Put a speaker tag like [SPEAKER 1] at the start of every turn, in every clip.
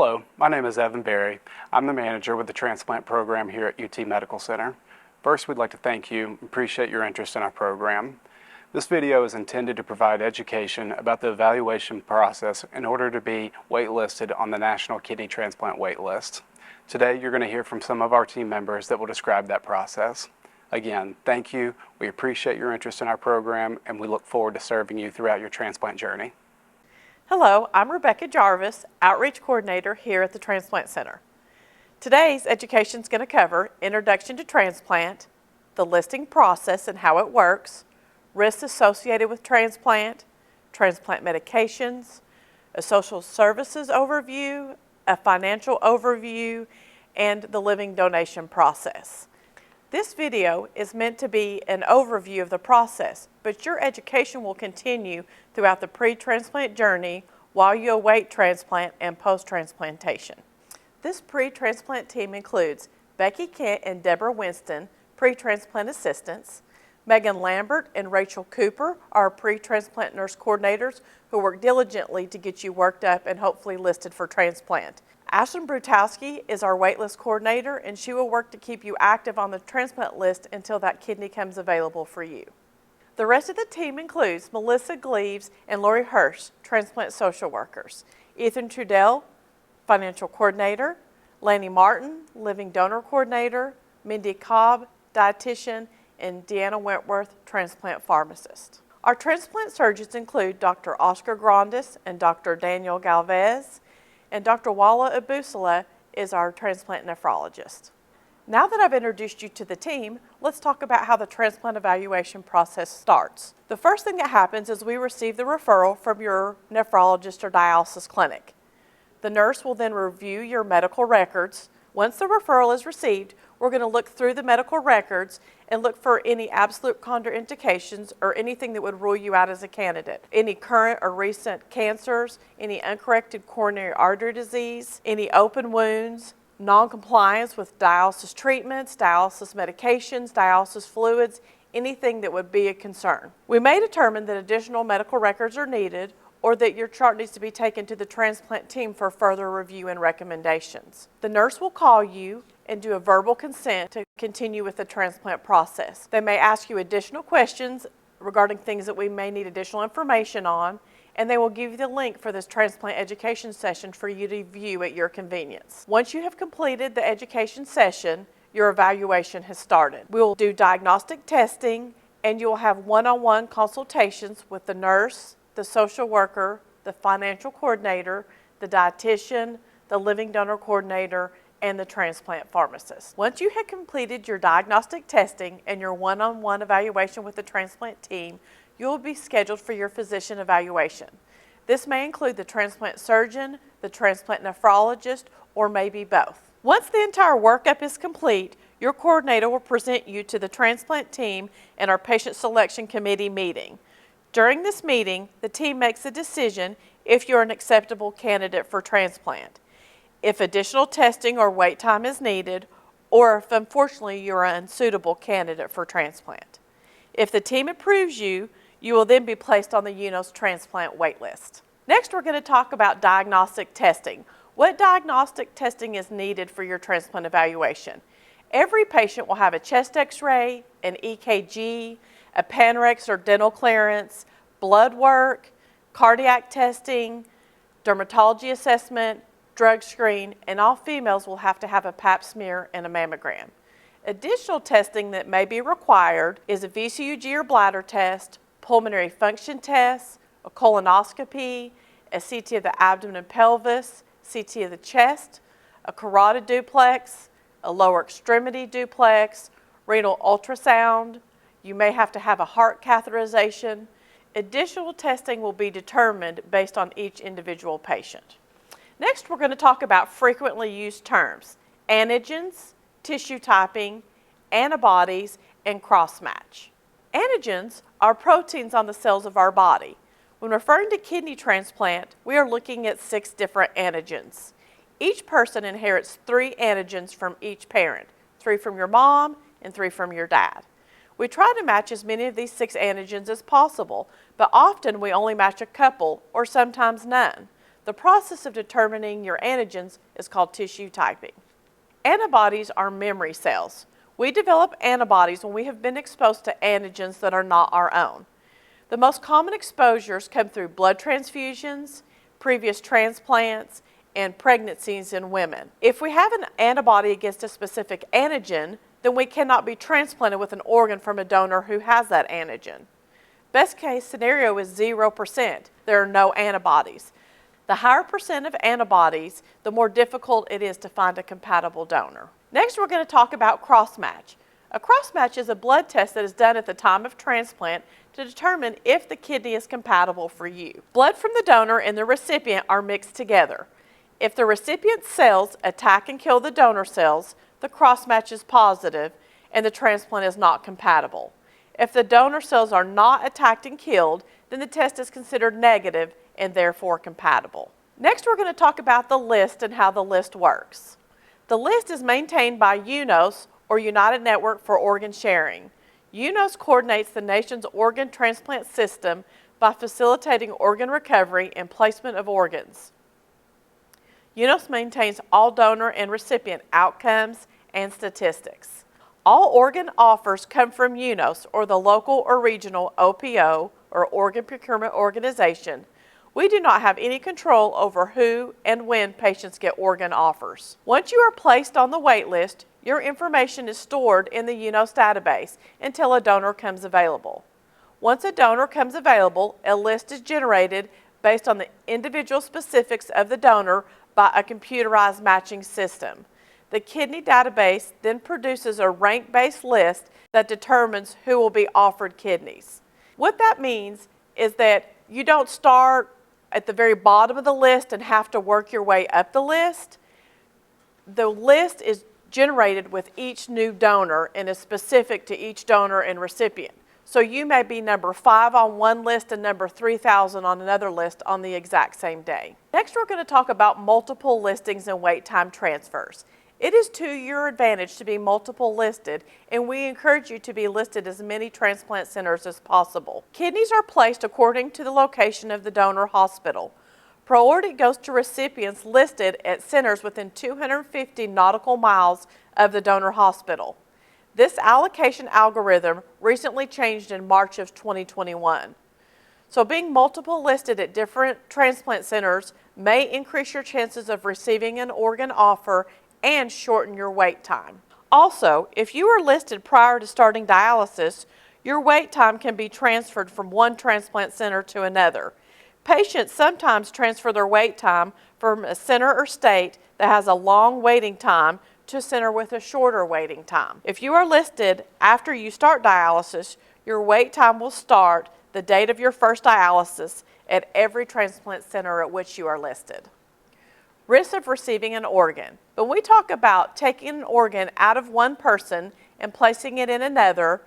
[SPEAKER 1] Hello, my name is Evan Berry. I'm the manager with the transplant program here at UT Medical Center. First, we'd like to thank you and appreciate your interest in our program. This video is intended to provide education about the evaluation process in order to be waitlisted on the National Kidney Transplant wait list. Today, you're going to hear from some of our team members that will describe that process. Again, thank you. We appreciate your interest in our program, and we look forward to serving you throughout your transplant journey.
[SPEAKER 2] Hello, I'm Rebecca Jarvis, Outreach Coordinator here at the Transplant Center. Today's education is going to cover Introduction to Transplant, the listing process and how it works, risks associated with transplant, transplant medications, a social services overview, a financial overview, and the living donation process. This video is meant to be an overview of the process, but your education will continue throughout the pre-transplant journey while you await transplant and post-transplantation. This pre-transplant team includes Becky Kent and Deborah Winston, pre-transplant assistants, Megan Lambert and Rachel Cooper are pre-transplant nurse coordinators who work diligently to get you worked up and hopefully listed for transplant. Ashlyn Brutowski is our waitlist coordinator, and she will work to keep you active on the transplant list until that kidney comes available for you. The rest of the team includes Melissa Gleaves and Lori Hirsch, transplant social workers, Ethan Trudell, financial coordinator, Lanny Martin, living donor coordinator, Mindy Cobb, dietitian, and Deanna Wentworth, transplant pharmacist. Our transplant surgeons include Dr. Oscar Grandis and Dr. Daniel Galvez, and Dr. Wala Abusala is our transplant nephrologist. Now that I've introduced you to the team, let's talk about how the transplant evaluation process starts. The first thing that happens is we receive the referral from your nephrologist or dialysis clinic. The nurse will then review your medical records. Once the referral is received, we're going to look through the medical records and look for any absolute contraindications or anything that would rule you out as a candidate. Any current or recent cancers, any uncorrected coronary artery disease, any open wounds, non-compliance with dialysis treatments, dialysis medications, dialysis fluids, anything that would be a concern. We may determine that additional medical records are needed or that your chart needs to be taken to the transplant team for further review and recommendations. The nurse will call you and do a verbal consent to continue with the transplant process. They may ask you additional questions regarding things that we may need additional information on, and they will give you the link for this transplant education session for you to view at your convenience. Once you have completed the education session, your evaluation has started. We will do diagnostic testing, and you will have one-on-one consultations with the nurse, the social worker, the financial coordinator, the dietitian, the living donor coordinator, and the transplant pharmacist. Once you have completed your diagnostic testing and your one-on-one evaluation with the transplant team, you will be scheduled for your physician evaluation. This may include the transplant surgeon, the transplant nephrologist, or maybe both. Once the entire workup is complete, your coordinator will present you to the transplant team and our patient selection committee meeting. During this meeting, the team makes a decision if you're an acceptable candidate for transplant, if additional testing or wait time is needed, or if unfortunately you're an unsuitable candidate for transplant. If the team approves you, you will then be placed on the UNOS transplant wait list. Next, we're going to talk about diagnostic testing. What diagnostic testing is needed for your transplant evaluation? Every patient will have a chest x-ray, an EKG, a Panrex or dental clearance, blood work, cardiac testing, dermatology assessment, drug screen, and all females will have to have a pap smear and a mammogram. Additional testing that may be required is a VCUG or bladder test, pulmonary function tests, a colonoscopy, a CT of the abdomen and pelvis, CT of the chest, a carotid duplex, a lower extremity duplex, renal ultrasound. You may have to have a heart catheterization. Additional testing will be determined based on each individual patient. Next, we're going to talk about frequently used terms: antigens, tissue typing, antibodies, and cross-match. Antigens are proteins on the cells of our body. When referring to kidney transplant, we are looking at 6 different antigens. Each person inherits 3 antigens from each parent, 3 from your mom and 3 from your dad. We try to match as many of these 6 antigens as possible, but often we only match a couple or sometimes none. The process of determining your antigens is called tissue typing. Antibodies are memory cells. We develop antibodies when we have been exposed to antigens that are not our own. The most common exposures come through blood transfusions, previous transplants, and pregnancies in women. If we have an antibody against a specific antigen, then we cannot be transplanted with an organ from a donor who has that antigen. Best case scenario is 0%. There are no antibodies. The higher percent of antibodies, the more difficult it is to find a compatible donor. Next, we're going to talk about cross-match. A cross-match is a blood test that is done at the time of transplant to determine if the kidney is compatible for you. Blood from the donor and the recipient are mixed together. If the recipient's cells attack and kill the donor cells, the cross-match is positive and the transplant is not compatible. If the donor cells are not attacked and killed, then the test is considered negative and therefore compatible. Next, we're going to talk about the list and how the list works. The list is maintained by UNOS, or United Network for Organ Sharing. UNOS coordinates the nation's organ transplant system by facilitating organ recovery and placement of organs. UNOS maintains all donor and recipient outcomes and statistics. All organ offers come from UNOS, or the local or regional OPO, or Organ Procurement Organization. We do not have any control over who and when patients get organ offers. Once you are placed on the wait list, your information is stored in the UNOS database until a donor comes available. Once a donor comes available, a list is generated based on the individual specifics of the donor by a computerized matching system. The kidney database then produces a rank-based list that determines who will be offered kidneys. What that means is that you don't start at the very bottom of the list and have to work your way up the list. The list is generated with each new donor and is specific to each donor and recipient. So you may be number 5 on one list and number 3,000 on another list on the exact same day. Next, we're going to talk about multiple listings and wait time transfers. It is to your advantage to be multiple listed, and we encourage you to be listed as many transplant centers as possible. Kidneys are placed according to the location of the donor hospital. Priority goes to recipients listed at centers within 250 nautical miles of the donor hospital. This allocation algorithm recently changed in March of 2021. So being multiple listed at different transplant centers may increase your chances of receiving an organ offer and shorten your wait time. Also, if you are listed prior to starting dialysis, your wait time can be transferred from one transplant center to another. Patients sometimes transfer their wait time from a center or state that has a long waiting time to a center with a shorter waiting time. If you are listed after you start dialysis, your wait time will start the date of your first dialysis at every transplant center at which you are listed. Risk of receiving an organ. When we talk about taking an organ out of one person and placing it in another,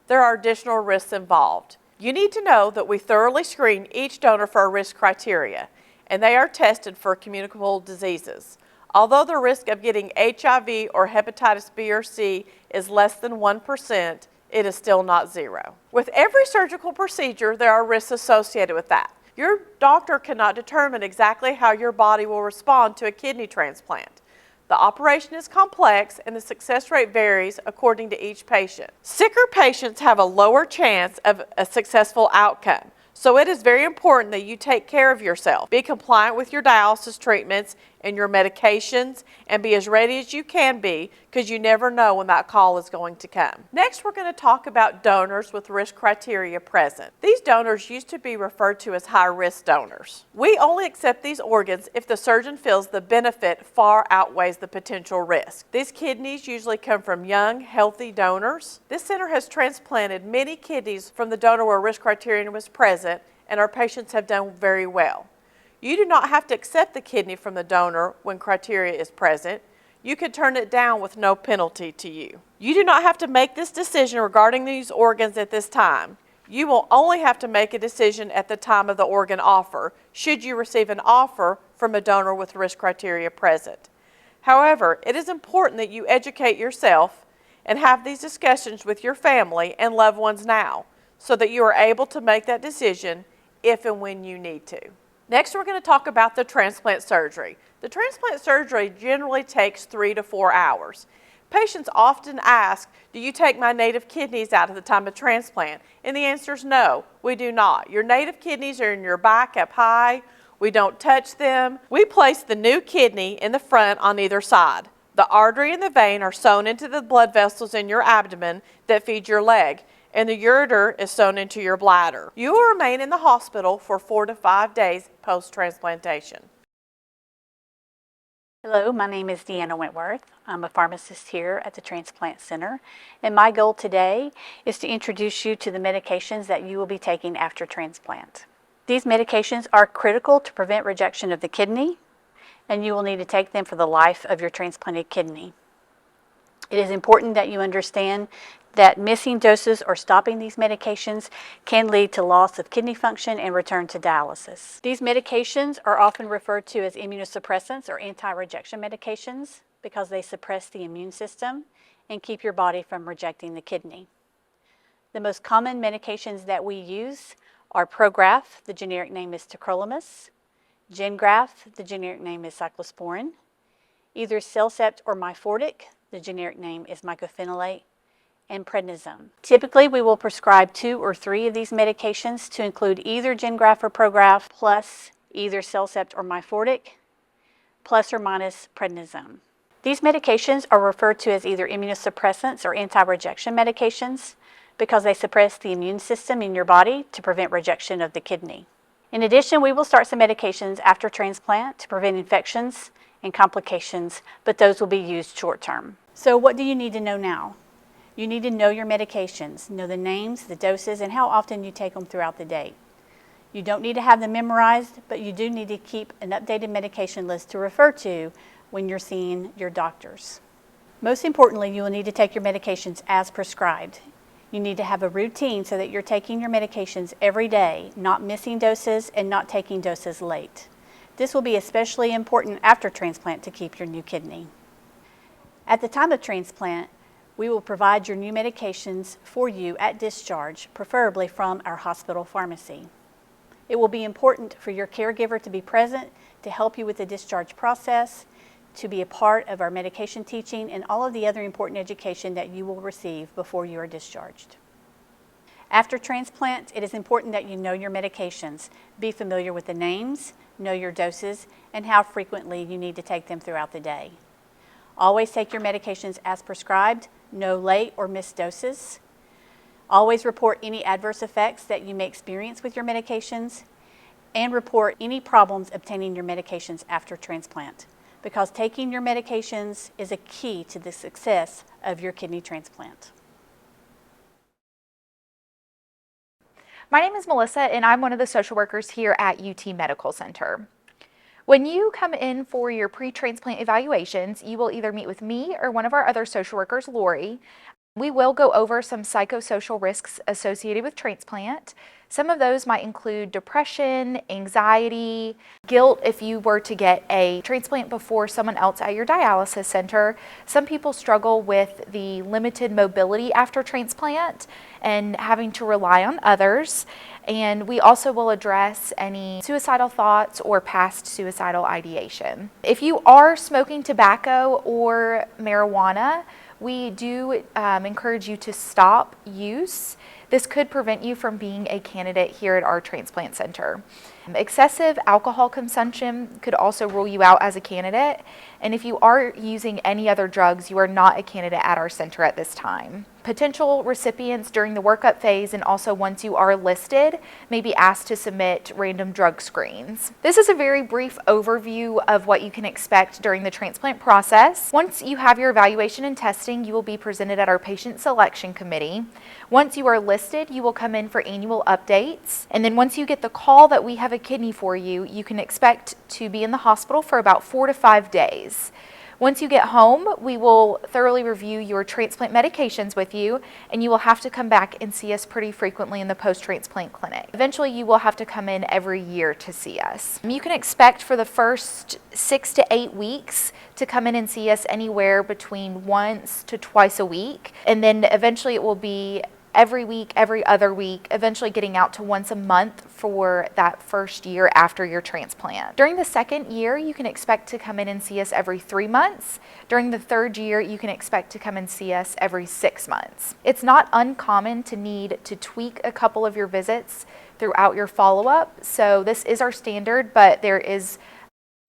[SPEAKER 2] there are additional risks involved. You need to know that we thoroughly screen each donor for a risk criteria, and they are tested for communicable diseases. Although the risk of getting HIV or hepatitis B or C is less than 1%, it is still not zero. With every surgical procedure, there are risks associated with that. Your doctor cannot determine exactly how your body will respond to a kidney transplant. The operation is complex and the success rate varies according to each patient. Sicker patients have a lower chance of a successful outcome, so it is very important that you take care of yourself. Be compliant with your dialysis treatments and your medications, and be as ready as you can be, because you never know when that call is going to come. Next, we're going to talk about donors with risk criteria present. These donors used to be referred to as high-risk donors. We only accept these organs if the surgeon feels the benefit far outweighs the potential risk. These kidneys usually come from young, healthy donors. This center has transplanted many kidneys from the donor where risk criterion was present, and our patients have done very well. You do not have to accept the kidney from the donor when criteria is present. You can turn it down with no penalty to you. You do not have to make this decision regarding these organs at this time. You will only have to make a decision at the time of the organ offer, should you receive an offer from a donor with risk criteria present. However, it is important that you educate yourself and have these discussions with your family and loved ones now, so that you are able to make that decision if and when you need to. Next, we're going to talk about the transplant surgery. The transplant surgery generally takes 3 to 4 hours. Patients often ask, do you take my native kidneys out at the time of transplant? And the answer is no, we do not. Your native kidneys are in your back up high. We don't touch them. We place the new kidney in the front on either side. The artery and the vein are sewn into the blood vessels in your abdomen that feed your leg, and the ureter is sewn into your bladder. You will remain in the hospital for 4 to 5 days post-transplantation.
[SPEAKER 3] Hello, my name is Deanna Wentworth. I'm a pharmacist here at the Transplant Center, and my goal today is to introduce you to the medications that you will be taking after transplant. These medications are critical to prevent rejection of the kidney, and you will need to take them for the life of your transplanted kidney. It is important that you understand that missing doses or stopping these medications can lead to loss of kidney function and return to dialysis. These medications are often referred to as immunosuppressants or anti-rejection medications because they suppress the immune system and keep your body from rejecting the kidney. The most common medications that we use are Prograf, the generic name is tacrolimus, Gengraf, the generic name is cyclosporin, either Cellcept or Myfortic, the generic name is mycophenolate, and prednisone. Typically, we will prescribe 2 or 3 of these medications to include either Gengraf or Prograf plus either Cellcept or Myfortic plus or minus prednisone. These medications are referred to as either immunosuppressants or anti-rejection medications because they suppress the immune system in your body to prevent rejection of the kidney. In addition, we will start some medications after transplant to prevent infections and complications, but those will be used short term. So what do you need to know now? You need to know your medications, know the names, the doses, and how often you take them throughout the day. You don't need to have them memorized, but you do need to keep an updated medication list to refer to when you're seeing your doctors. Most importantly, you will need to take your medications as prescribed. You need to have a routine so that you're taking your medications every day, not missing doses and not taking doses late. This will be especially important after transplant to keep your new kidney. At the time of transplant, we will provide your new medications for you at discharge, preferably from our hospital pharmacy. It will be important for your caregiver to be present to help you with the discharge process, to be a part of our medication teaching, and all of the other important education that you will receive before you are discharged. After transplant, it is important that you know your medications, be familiar with the names, know your doses, and how frequently you need to take them throughout the day. Always take your medications as prescribed, no late or missed doses. Always report any adverse effects that you may experience with your medications, and report any problems obtaining your medications after transplant, because taking your medications is a key to the success of your kidney transplant.
[SPEAKER 4] My name is Melissa, and I'm one of the social workers here at UT Medical Center. When you come in for your pre-transplant evaluations, you will either meet with me or one of our other social workers, Lori. We will go over some psychosocial risks associated with transplant. Some of those might include depression, anxiety, guilt if you were to get a transplant before someone else at your dialysis center. Some people struggle with the limited mobility after transplant and having to rely on others. And we also will address any suicidal thoughts or past suicidal ideation. If you are smoking tobacco or marijuana, we do encourage you to stop use. This could prevent you from being a candidate here at our transplant center. Excessive alcohol consumption could also rule you out as a candidate. And if you are using any other drugs, you are not a candidate at our center at this time. Potential recipients during the workup phase and also once you are listed may be asked to submit random drug screens. This is a very brief overview of what you can expect during the transplant process. Once you have your evaluation and testing, you will be presented at our patient selection committee. Once you are listed, you will come in for annual updates. And then once you get the call that we have a kidney for you, you can expect to be in the hospital for about 4 to 5 days. Once you get home, we will thoroughly review your transplant medications with you, and you will have to come back and see us pretty frequently in the post-transplant clinic. Eventually, you will have to come in every year to see us. You can expect for the first 6 to 8 weeks to come in and see us anywhere between once to twice a week, and then eventually it will be every week, every other week, eventually getting out to once a month for that first year after your transplant. During the second year, you can expect to come in and see us every 3 months. During the third year, you can expect to come and see us every 6 months. It's not uncommon to need to tweak a couple of your visits throughout your follow-up. So this is our standard, but there is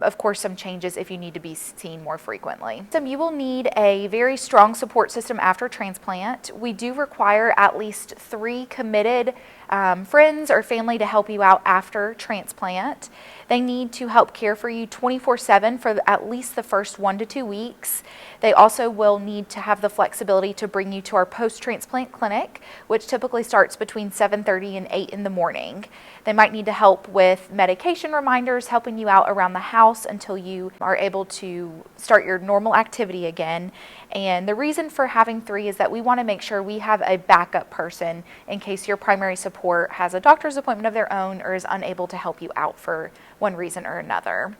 [SPEAKER 4] of course some changes if you need to be seen more frequently. So you will need a very strong support system after transplant. We do require at least 3 committed friends or family to help you out after transplant. They need to help care for you 24/7 for at least the first 1 to 2 weeks. They also will need to have the flexibility to bring you to our post-transplant clinic, which typically starts between 7:30 and 8 in the morning. They might need to help with medication reminders, helping you out around the house until you are able to start your normal activity again. And the reason for having 3 is that we want to make sure we have a backup person in case your primary support has a doctor's appointment of their own or is unable to help you out for one reason or another.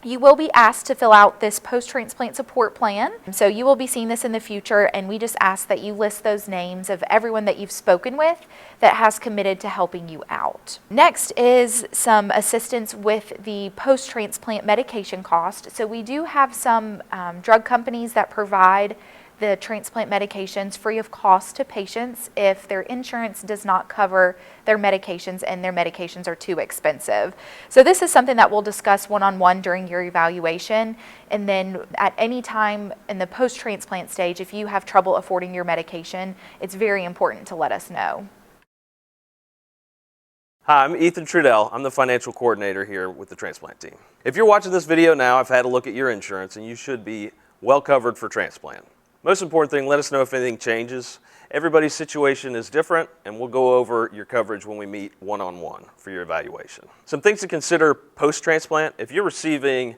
[SPEAKER 4] You will be asked to fill out this post-transplant support plan. So you will be seeing this in the future, and we just ask that you list those names of everyone that you've spoken with that has committed to helping you out. Next is some assistance with the post-transplant medication cost. So we do have some drug companies that provide the transplant medications free of cost to patients if their insurance does not cover their medications and their medications are too expensive. So this is something that we'll discuss one-on-one during your evaluation, and then at any time in the post-transplant stage, if you have trouble affording your medication, it's very important to let us know.
[SPEAKER 5] Hi, I'm Ethan Trudell. I'm the financial coordinator here with the transplant team. If you're watching this video now, I've had a look at your insurance and you should be well covered for transplant. Most important thing, let us know if anything changes. Everybody's situation is different, and we'll go over your coverage when we meet one-on-one for your evaluation. Some things to consider post-transplant: if you're receiving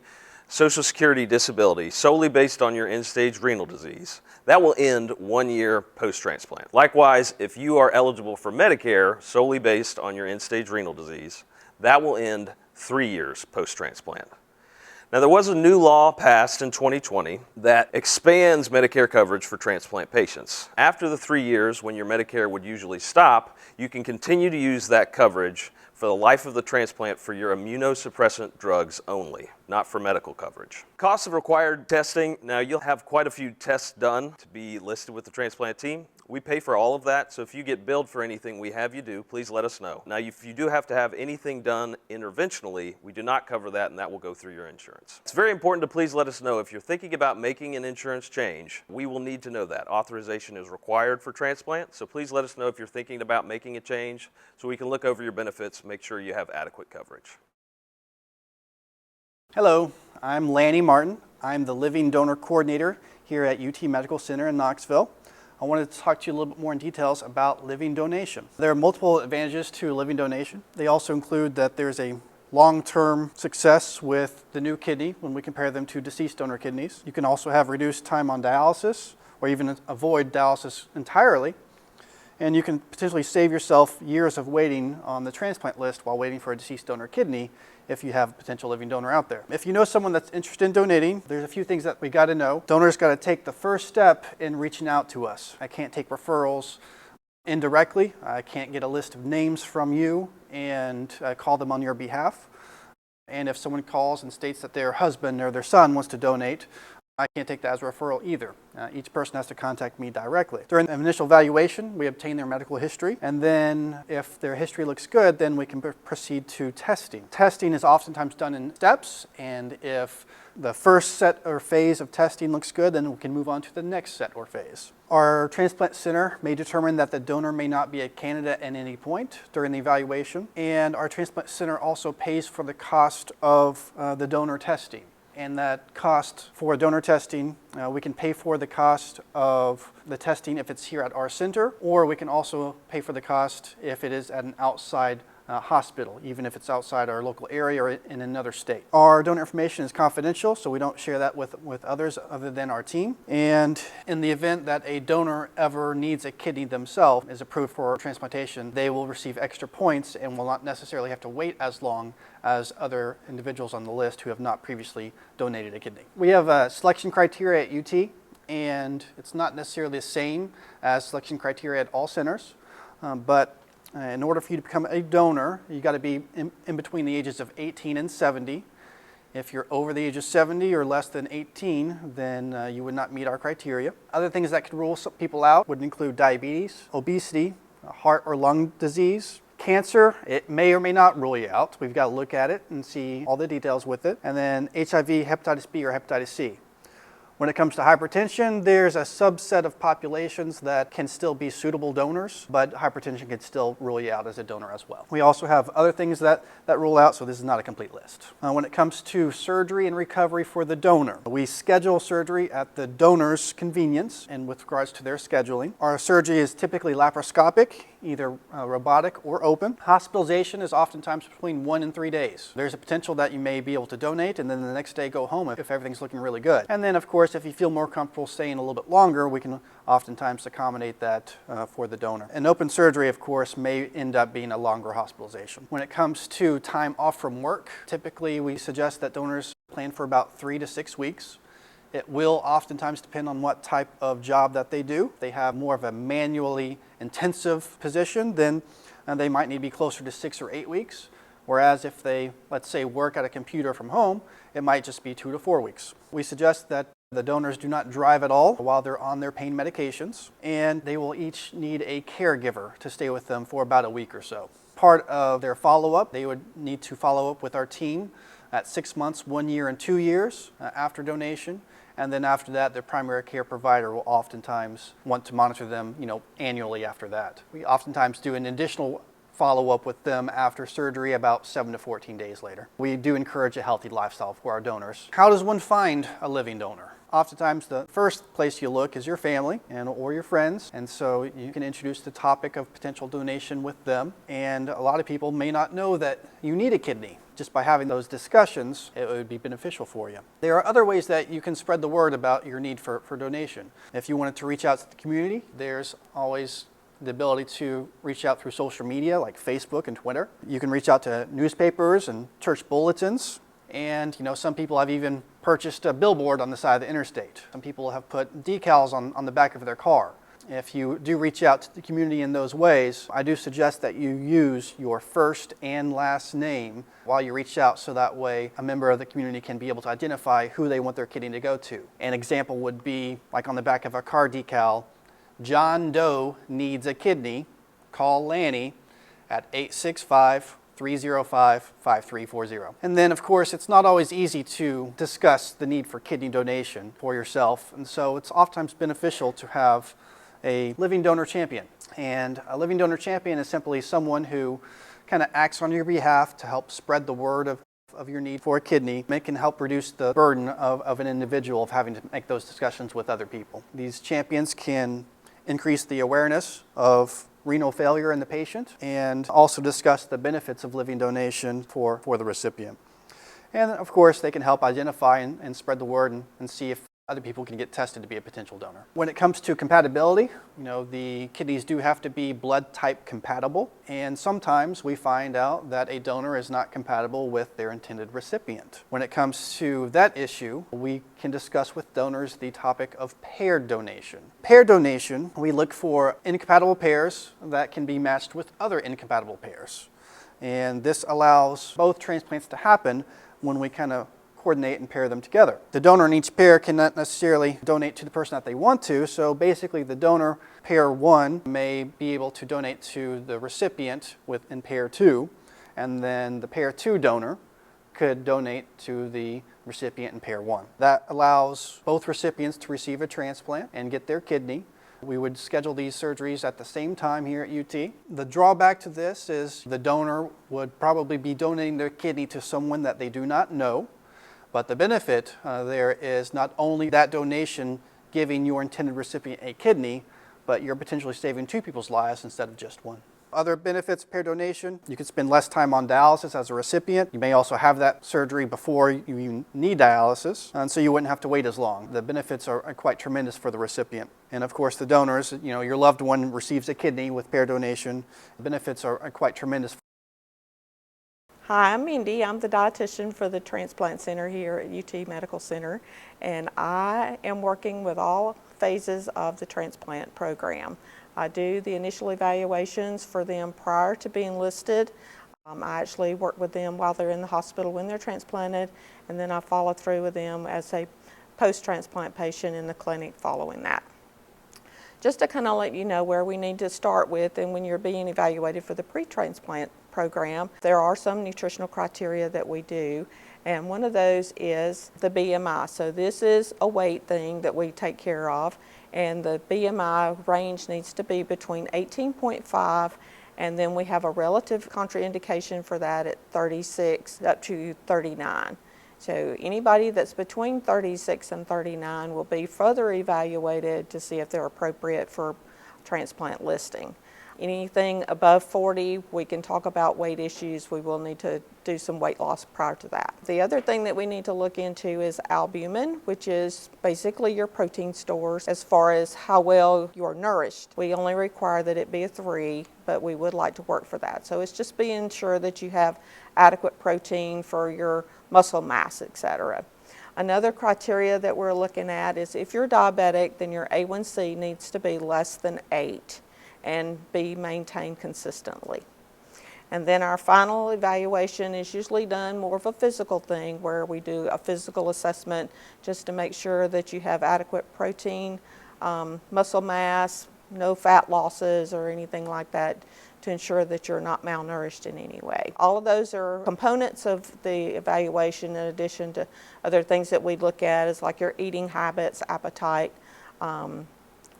[SPEAKER 5] Social Security disability solely based on your end-stage renal disease, that will end 1 year post-transplant. Likewise, if you are eligible for Medicare solely based on your end-stage renal disease, that will end 3 years post-transplant. Now, there was a new law passed in 2020 that expands Medicare coverage for transplant patients. After the 3 years, when your Medicare would usually stop, you can continue to use that coverage for the life of the transplant for your immunosuppressant drugs only, not for medical coverage. Costs of required testing: now you'll have quite a few tests done to be listed with the transplant team. We pay for all of that, so if you get billed for anything we have you do, please let us know. Now, if you do have to have anything done interventionally, we do not cover that, and that will go through your insurance. It's very important to please let us know if you're thinking about making an insurance change. We will need to know that. Authorization is required for transplant, so please let us know if you're thinking about making a change so we can look over your benefits, make sure you have adequate coverage.
[SPEAKER 6] Hello, I'm Lanny Martin. I'm the Living Donor Coordinator here at UT Medical Center in Knoxville. I wanted to talk to you a little bit more in details about living donation. There are multiple advantages to living donation. They also include that there's a long-term success with the new kidney when we compare them to deceased donor kidneys. You can also have reduced time on dialysis or even avoid dialysis entirely. And you can potentially save yourself years of waiting on the transplant list while waiting for a deceased donor kidney if you have a potential living donor out there. If you know someone that's interested in donating, there's a few things that we got to know. Donors got to take the first step in reaching out to us. I can't take referrals indirectly. I can't get a list of names from you and call them on your behalf. And if someone calls and states that their husband or their son wants to donate, I can't take that as a referral either. Each person has to contact me directly. During an initial evaluation, we obtain their medical history, and then if their history looks good, then we can proceed to testing. Testing is oftentimes done in steps, and if the first set or phase of testing looks good, then we can move on to the next set or phase. Our transplant center may determine that the donor may not be a candidate at any point during the evaluation, and our transplant center also pays for the cost of the donor testing. And that cost for donor testing, we can pay for the cost of the testing if it's here at our center, or we can also pay for the cost if it is at an outside hospital, even if it's outside our local area or in another state. Our donor information is confidential, so we don't share that with others other than our team. And in the event that a donor ever needs a kidney themselves, is approved for transplantation, they will receive extra points and will not necessarily have to wait as long as other individuals on the list who have not previously donated a kidney. We have selection criteria at UT. and it's not necessarily the same as selection criteria at all centers, but in order for you to become a donor, you got to be in between the ages of 18 and 70. If you're over the age of 70 or less than 18, then you would not meet our criteria. Other things that could rule some people out would include diabetes, obesity, heart or lung disease, cancer. It may or may not rule you out. We've got to look at it and see all the details with it. And then HIV, hepatitis B, or hepatitis C. When it comes to hypertension, there's a subset of populations that can still be suitable donors, but hypertension can still rule you out as a donor as well. We also have other things that rule out, so this is not a complete list. When it comes to surgery and recovery for the donor, we schedule surgery at the donor's convenience and with regards to their scheduling. Our surgery is typically laparoscopic, either robotic or open. Hospitalization is oftentimes between 1 and 3 days. There's a potential that you may be able to donate and then the next day go home if everything's looking really good. And then of course, if you feel more comfortable staying a little bit longer, we can oftentimes accommodate that for the donor. An open surgery, of course, may end up being a longer hospitalization. When it comes to time off from work, typically we suggest that donors plan for about 3 to 6 weeks. It will oftentimes depend on what type of job that they do. If they have more of a manually intensive position, then they might need to be closer to 6 or 8 weeks. Whereas if they, let's say, work at a computer from home, it might just be 2 to 4 weeks. We suggest that the donors do not drive at all while they're on their pain medications, and they will each need a caregiver to stay with them for about a week or so. Part of their follow-up, they would need to follow up with our team at 6 months, 1 year, and 2 years after donation. And then after that, their primary care provider will oftentimes want to monitor them, annually after that. We oftentimes do an additional follow-up with them after surgery about 7 to 14 days later. We do encourage a healthy lifestyle for our donors. How does one find a living donor? Oftentimes the first place you look is your family or your friends, and so you can introduce the topic of potential donation with them. And a lot of people may not know that you need a kidney. Just by having those discussions, it would be beneficial for you. There are other ways that you can spread the word about your need for donation. If you wanted to reach out to the community, there's always the ability to reach out through social media like Facebook and Twitter. You can reach out to newspapers and church bulletins. And some people have even purchased a billboard on the side of the interstate. Some people have put decals on the back of their car. If you do reach out to the community in those ways, I do suggest that you use your first and last name while you reach out, so that way a member of the community can be able to identify who they want their kidney to go to. An example would be, like on the back of a car decal, John Doe needs a kidney, call Lanny at 865-305-5340. And then, of course, it's not always easy to discuss the need for kidney donation for yourself, and so it's oftentimes beneficial to have a living donor champion. And a living donor champion is simply someone who kind of acts on your behalf to help spread the word of your need for a kidney. It can help reduce the burden of an individual of having to make those discussions with other people. These champions can increase the awareness of renal failure in the patient and also discuss the benefits of living donation for the recipient. And of course, they can help identify and spread the word and see if other people can get tested to be a potential donor. When it comes to compatibility, the kidneys do have to be blood type compatible, and sometimes we find out that a donor is not compatible with their intended recipient. When it comes to that issue, we can discuss with donors the topic of paired donation. Paired donation, we look for incompatible pairs that can be matched with other incompatible pairs. And this allows both transplants to happen when we kind of coordinate and pair them together. The donor in each pair cannot necessarily donate to the person that they want to, so basically the donor pair 1 may be able to donate to the recipient in pair 2, and then the pair 2 donor could donate to the recipient in pair 1. That allows both recipients to receive a transplant and get their kidney. We would schedule these surgeries at the same time here at UT. The drawback to this is the donor would probably be donating their kidney to someone that they do not know. But the benefit there is not only that donation giving your intended recipient a kidney, but you're potentially saving 2 people's lives instead of just 1. Other benefits of pair donation: you can spend less time on dialysis as a recipient. You may also have that surgery before you even need dialysis, and so you wouldn't have to wait as long. The benefits are quite tremendous for the recipient. And of course the donors, your loved one receives a kidney with pair donation. The benefits are quite tremendous.
[SPEAKER 7] Hi, I'm Mindy. I'm the dietitian for the Transplant Center here at UT Medical Center, and I am working with all phases of the transplant program. I do the initial evaluations for them prior to being listed. I actually work with them while they're in the hospital when they're transplanted, and then I follow through with them as a post-transplant patient in the clinic following that. Just to kind of let you know where we need to start with, and when you're being evaluated for the pre-transplant program, there are some nutritional criteria that we do, and one of those is the BMI. So this is a weight thing that we take care of, and the BMI range needs to be between 18.5, and then we have a relative contraindication for that at 36 up to 39. So anybody that's between 36 and 39 will be further evaluated to see if they're appropriate for transplant listing. Anything above 40, we can talk about weight issues. We will need to do some weight loss prior to that. The other thing that we need to look into is albumin, which is basically your protein stores as far as how well you're nourished. We only require that it be a 3, but we would like to work for that. So it's just being sure that you have adequate protein for your muscle mass, etc. Another criteria that we're looking at is if you're diabetic, then your A1C needs to be less than 8 and be maintained consistently. And then our final evaluation is usually done more of a physical thing where we do a physical assessment just to make sure that you have adequate protein, muscle mass, no fat losses or anything like that, to ensure that you're not malnourished in any way. All of those are components of the evaluation in addition to other things that we look at is like your eating habits, appetite,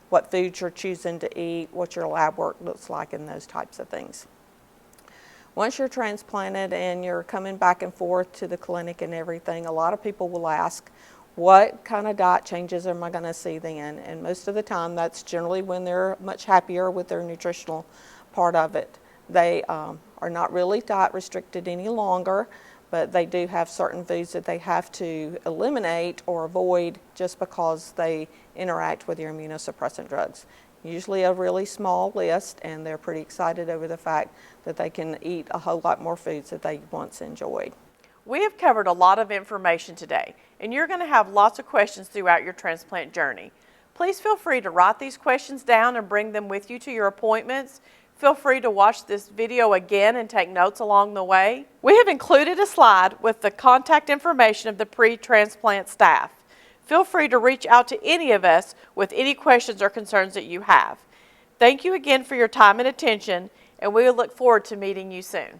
[SPEAKER 7] what foods you're choosing to eat, what your lab work looks like, and those types of things. Once you're transplanted and you're coming back and forth to the clinic and everything, a lot of people will ask, what kind of diet changes am I going to see then? And most of the time, that's generally when they're much happier with their nutritional part of it. They are not really diet restricted any longer, but they do have certain foods that they have to eliminate or avoid just because they interact with your immunosuppressant drugs. Usually a really small list, and they're pretty excited over the fact that they can eat a whole lot more foods that they once enjoyed.
[SPEAKER 2] We have covered a lot of information today, and you're going to have lots of questions throughout your transplant journey. Please feel free to write these questions down and bring them with you to your appointments. Feel free to watch this video again and take notes along the way. We have included a slide with the contact information of the pre-transplant staff. Feel free to reach out to any of us with any questions or concerns that you have. Thank you again for your time and attention, and we look forward to meeting you soon.